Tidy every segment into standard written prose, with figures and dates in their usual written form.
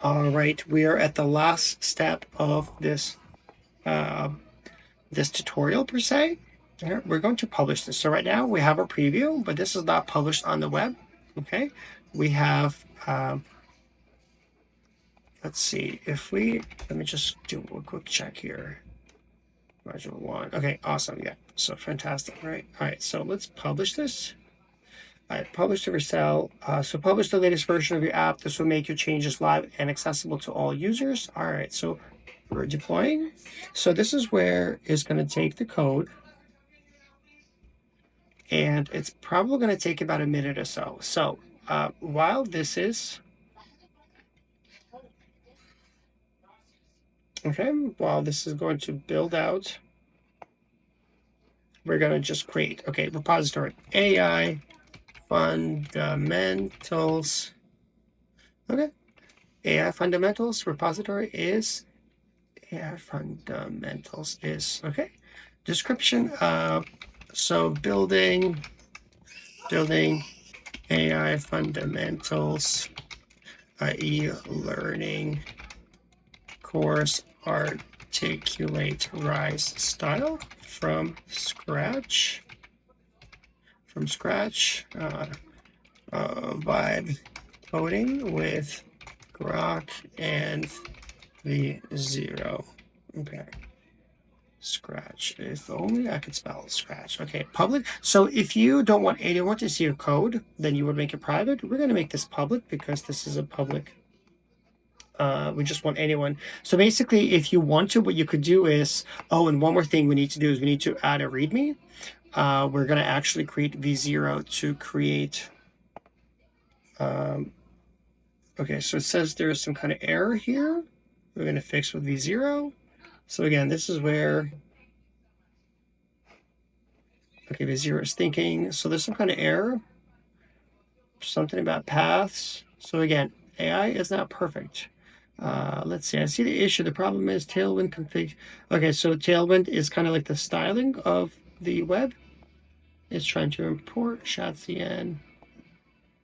All right, we are at the last step of this this tutorial per se. We're going to publish this. So right now we have a preview, but this is not published on the web. Okay, we have. Let's see if we. Let me just do a quick check here. Module 1. Okay, awesome. Yeah, so fantastic. Right. All right. So let's publish this. I published to Vercel. So publish the latest version of your app. This will make your changes live and accessible to all users. All right, so we're deploying. So this is where it's going to take the code. And it's probably going to take about a minute or so. So while this is, while this is going to build out, we're going to just create, repository AI fundamentals. AI fundamentals repository is AI fundamentals is description. So building AI fundamentals e-learning course articulate RISE style from scratch. Vibe coding with Grok and Vide. Okay. Scratch. If only I could spell Scratch. Okay, public. So if you don't want anyone to see your code, then you would make it private. We're going to make this public because this is a public. We just want anyone. So basically, if you want to, what you could do is, and one more thing we need to do is we need to add a README. We're going to actually create V0 to create. Okay, so it says there's some kind of error here. We're going to fix with V0. So again, this is where, V0 is thinking. So there's some kind of error, something about paths. So again, AI is not perfect. Let's see, I see the issue. The problem is Tailwind config. Okay, so Tailwind is kind of like the styling of the web. It's trying to import xAi,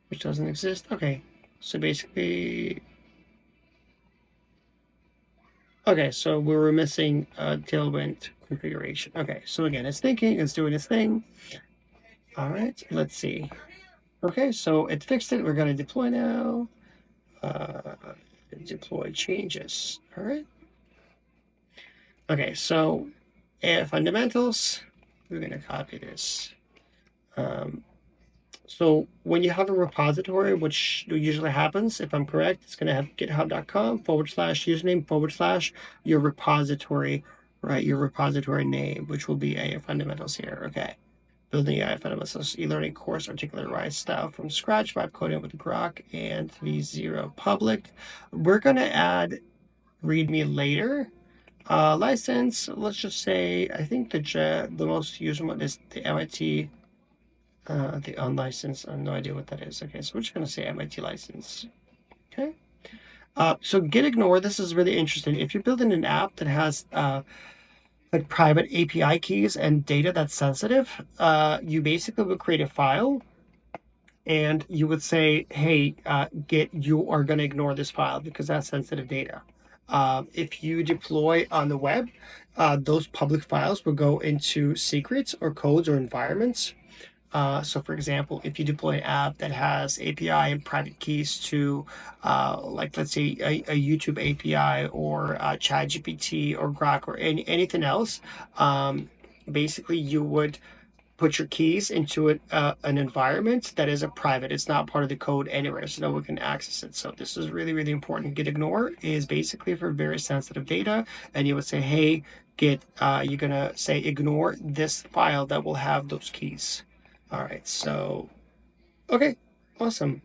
which doesn't exist. Okay, so basically, so we were missing Tailwind configuration. Okay, so again, it's thinking, it's doing its thing. All right, let's see. Okay, so it fixed it. We're going to deploy now. Deploy changes. All right. Okay, so AI fundamentals, we're going to copy this. So when you have a repository, which usually happens, if I'm correct, it's going to have github.com/username/ your repository, right? Your repository name, which will be AI fundamentals here. Okay. Building AI fundamentals e-learning course articulate RISE style from scratch, vibe coding with Grok and V0 public. We're going to add README later. License, let's just say, I think the most used one is the MIT, the unlicensed. I have no idea what that is. Okay, so we're just going to say MIT license. Okay. So git ignore, this is really interesting. If you're building an app that has like private API keys and data that's sensitive, you basically would create a file and you would say, hey, Git, you are going to ignore this file because that's sensitive data. If you deploy on the web, those public files will go into secrets or codes or environments. So for example, if you deploy an app that has API and private keys to, like let's say a YouTube API or ChatGPT or Grok or anything else, basically you would put your keys into an environment that is a private. It's not part of the code anywhere, so no one can access it. So this is really, really important. Git ignore is basically for very sensitive data, and you would say, hey, Git, you're gonna say ignore this file that will have those keys. All right, so, okay, awesome.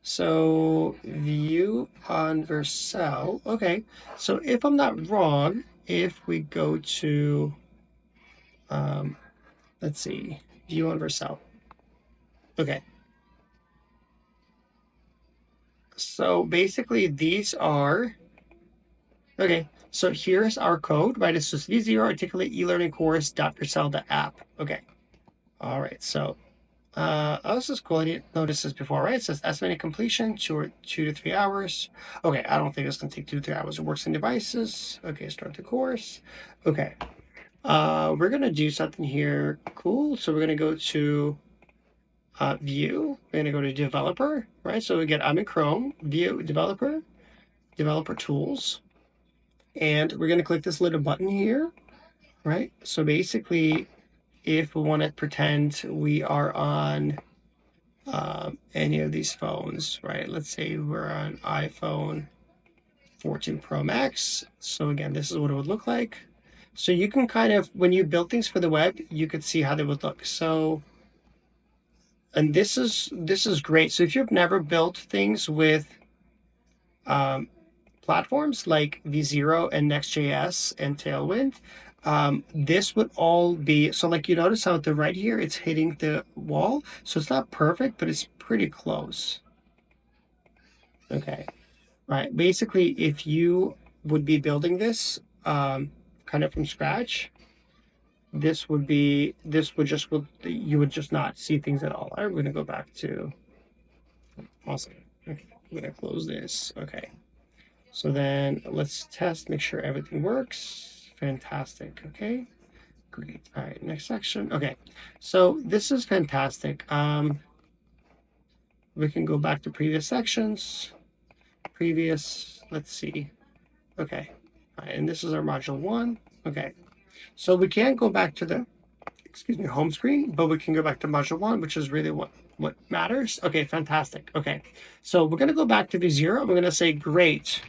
So view on Vercel. Okay, so if I'm not wrong, if we go to, let's see, view on Vercel. Okay. So basically these are, okay, so here's our code, right? It's just V0 articulate e-learning course.vercel.app. Okay. All right, so Oh, this is cool. I didn't notice this before, right? It says estimated completion, 2 to 3 hours. Okay, I don't think it's gonna take 2 to 3 hours. It works in devices. Okay, start the course. Okay. We're gonna do something here. Cool. So we're gonna go to view. We're gonna go to developer, right? So again, I'm in Chrome, view, developer, developer tools. And we're gonna click this little button here, right? So basically, if we want to pretend we are on any of these phones, right? Let's say we're on iPhone 14 Pro Max. So again, this is what it would look like. So you can kind of, when you build things for the web, you could see how they would look. So, and this is great. So if you've never built things with platforms like V0 and Next.js and Tailwind, this would all be, so like you notice how at the right here, it's hitting the wall. So it's not perfect, but it's pretty close. Okay, right. Basically, if you would be building this kind of from scratch, this would just, you would just not see things at all. All right, we're gonna go back to, awesome. Okay, I'm gonna close this. Okay. So then let's test, make sure everything works. Fantastic. Okay, great. All right, next section. Okay, so this is fantastic. We can go back to previous sections. Let's see. Okay, all right, and this is our module 1. Okay, so we can't go back to the, home screen, but we can go back to module 1, which is really what matters. Okay, fantastic. Okay, so we're gonna go back to V0. We're gonna say, great.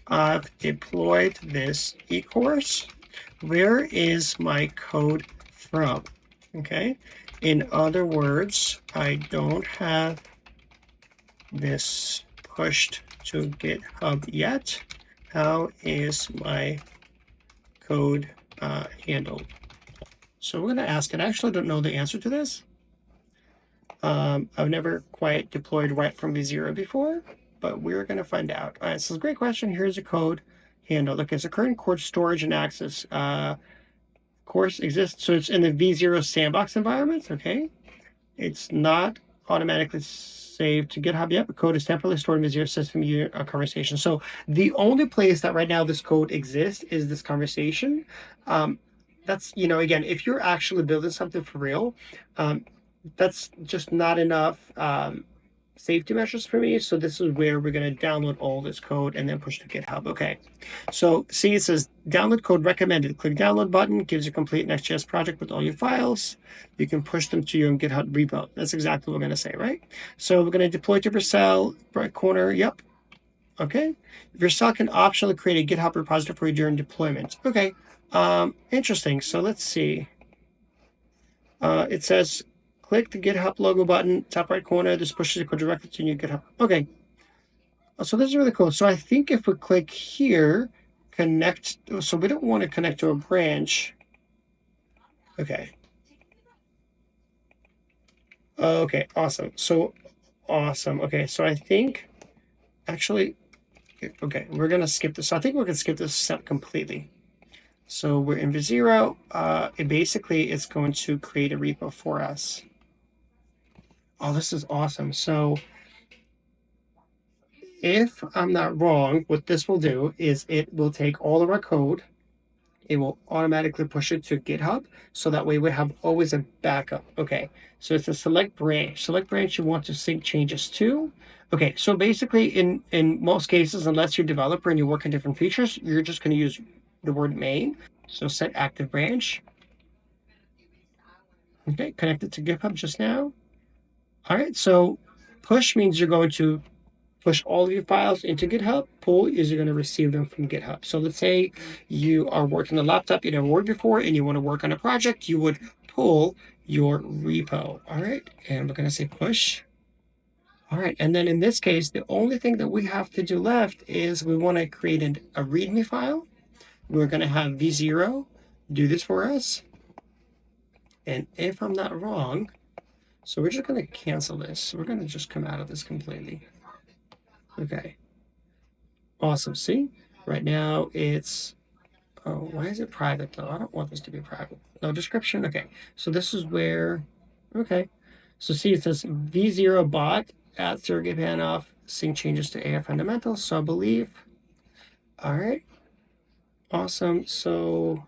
I've deployed this e-course. Where is my code from? Okay. In other words, I don't have this pushed to GitHub yet. How is my code handled? So we're going to ask, and I actually don't know the answer to this. I've never quite deployed right from V0 before, but we're going to find out. All right, so it's a great question. Here's a code handle. Okay, so current course storage and access. Course exists, so it's in the V0 sandbox environment. Okay, it's not automatically saved to GitHub yet, but code is temporarily stored in V0 system unit conversation. So the only place that right now this code exists is this conversation. That's, again, if you're actually building something for real, that's just not enough safety measures for me. So this is where we're going to download all this code and then push to GitHub. Okay. So see, it says download code recommended. Click download button, gives you a complete Next.js project with all your files. You can push them to your own GitHub repo. That's exactly what we're going to say, right? So we're going to deploy to Vercel, right corner. Yep. Okay. Vercel can optionally create a GitHub repository for you during deployment. Okay. Interesting. So let's see. It says, click the GitHub logo button, top right corner. This pushes the code directly to your GitHub. Okay. So this is really cool. So I think if we click here, connect. So we don't want to connect to a branch. Okay. Okay. Awesome. So awesome. Okay. So I think actually, okay, we're going to skip this. So I think we're going to skip this step completely. So we're in V0. Basically, it's going to create a repo for us. Oh, this is awesome. So if I'm not wrong, what this will do is it will take all of our code. It will automatically push it to GitHub. So that way we have always a backup. Okay. So it's a select branch. Select branch you want to sync changes to. Okay. So basically in most cases, unless you're a developer and you work on different features, you're just going to use the word main. So set active branch. Okay. Connected to GitHub just now. All right. So push means you're going to push all of your files into GitHub. Pull is you're going to receive them from GitHub. So let's say you are working on a laptop you never worked before and you want to work on a project, you would pull your repo. All right. And we're going to say push. All right. And then in this case, the only thing that we have to do left is we want to create a README file. We're going to have V0 do this for us. And if I'm not wrong, so we're just going to cancel this. We're going to just come out of this completely. Okay. Awesome. See, right now it's, oh, why is it private though? I don't want this to be private. No description. Okay. So this is where, okay. So see, it says V0 bot at surrogate handoff, sync changes to AI fundamentals. So I believe, all right, awesome. So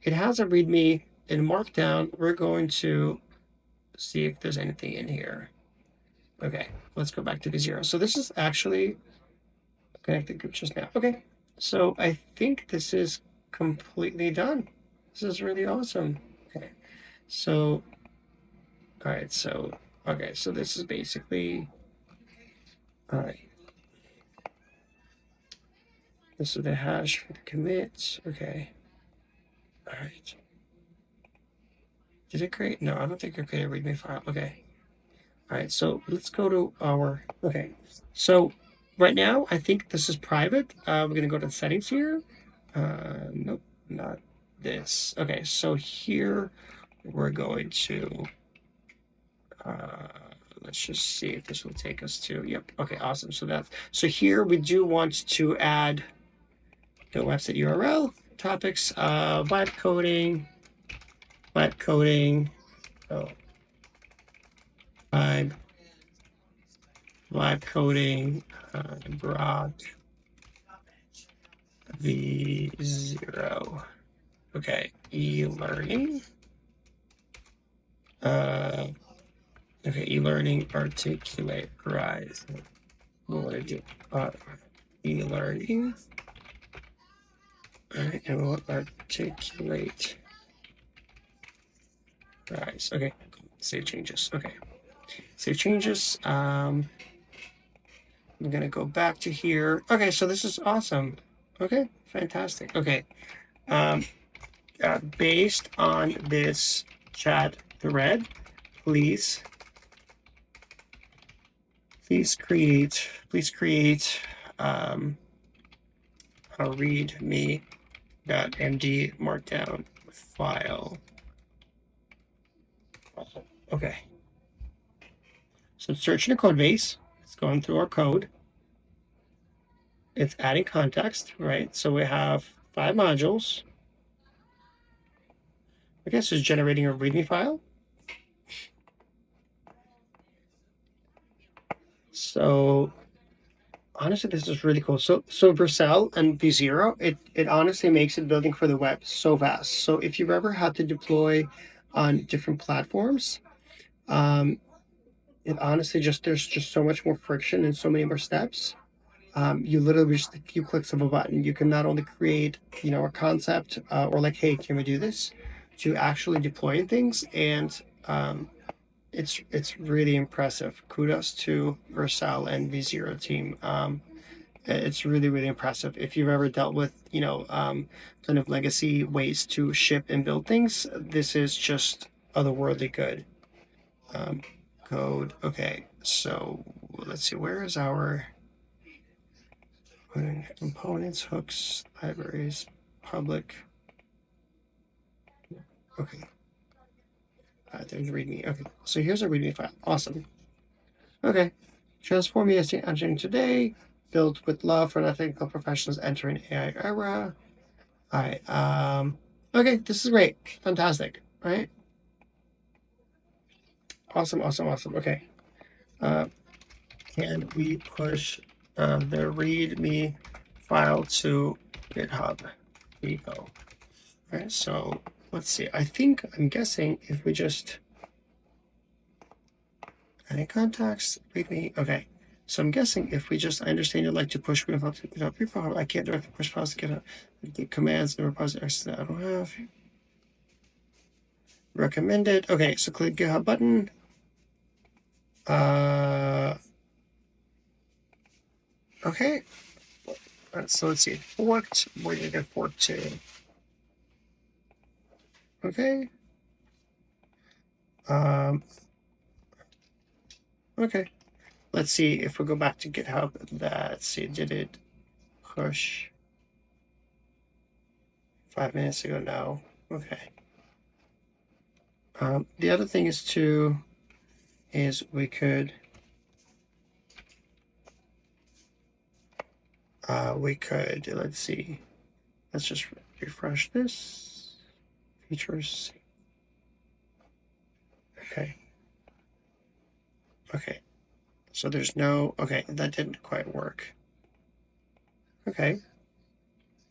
it has a README in Markdown. We're going to see if there's anything in here. Okay, let's go back to V0. So this is actually connected group just now. Okay, so I think this is completely done. This is really awesome. Okay, so, all right, so, okay, so this is basically, all right. This is the hash for the commits. Okay. All right. Did it create? No, I don't think it created a README file. Okay. All right. So let's go to our. Okay. So right now, I think this is private. We're gonna go to the settings here. Nope, not this. Okay. So here we're going to. Let's just see if this will take us to. Yep. Okay. Awesome. So here we do want to add the website URL, topics, vibe coding, oh, vibe coding, Grok V0. Okay, eLearning. Okay, eLearning articulate rise. What would I do? eLearning. All right, and we'll articulate rise. Okay, save changes. Okay, save changes. I'm gonna go back to here. Okay, so this is awesome. Okay, fantastic. Okay, based on this chat thread, please create a readme.md markdown file. Okay. So it's searching a code base. It's going through our code. It's adding context, right? So we have 5 modules. Okay, so it's generating a README file. So honestly, this is really cool. So Vercel and V0, it honestly makes it building for the web so fast. So if you've ever had to deploy on different platforms, it honestly there's just so much more friction and so many more steps. You literally just a few clicks of a button, you can not only create, a concept or like, hey, can we do this, to actually deploying things, and it's really impressive. Kudos to Vercel and V0 team. It's really, really impressive. If you've ever dealt with, kind of legacy ways to ship and build things, this is just otherworldly good. Code. Okay, so let's see. Where is our components, hooks, libraries, public? Okay. There's README. Okay, so here's a README file. Awesome. Okay. Transform ESG engine today, built with love for ethical professionals entering AI era. All right. Okay, this is great. Fantastic. Right? Awesome. Okay. Can we push the README file to GitHub? Here you go. All right, so let's see. I'm guessing if we just any contacts, README. Okay. So I'm guessing if we just, I understand you'd like to push GitHub to GitHub repo. I can't directly push files to GitHub. The commands and repositories that I don't have. Recommended. Okay, so click GitHub button. Okay. So let's see. Forked. Where did it get forked to? Okay. Okay. Let's see if we go back to GitHub. Let's see. Did it push 5 minutes ago? No. Okay. The other thing is we could let's see. Let's just refresh this. Features. Okay. Okay, so there's no, okay, that didn't quite work. Okay,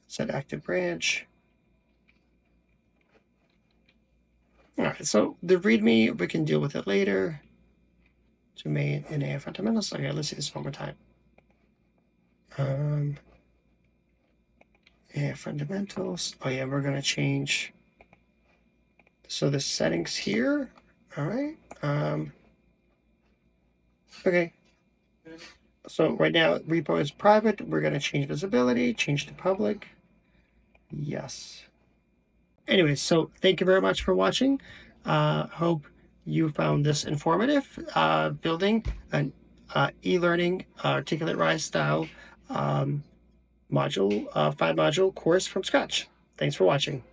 set active branch. All right, so the README, we can deal with it later. Domain in AI fundamentals. Okay, let's see this one more time. AI fundamentals. Oh yeah, we're gonna change. So the settings here. All right. Okay. So right now repo is private. We're gonna change visibility, change to public. Yes. Anyway, so thank you very much for watching. Hope you found this informative. Building an e-learning articulate rise style module, 5 module course from scratch. Thanks for watching.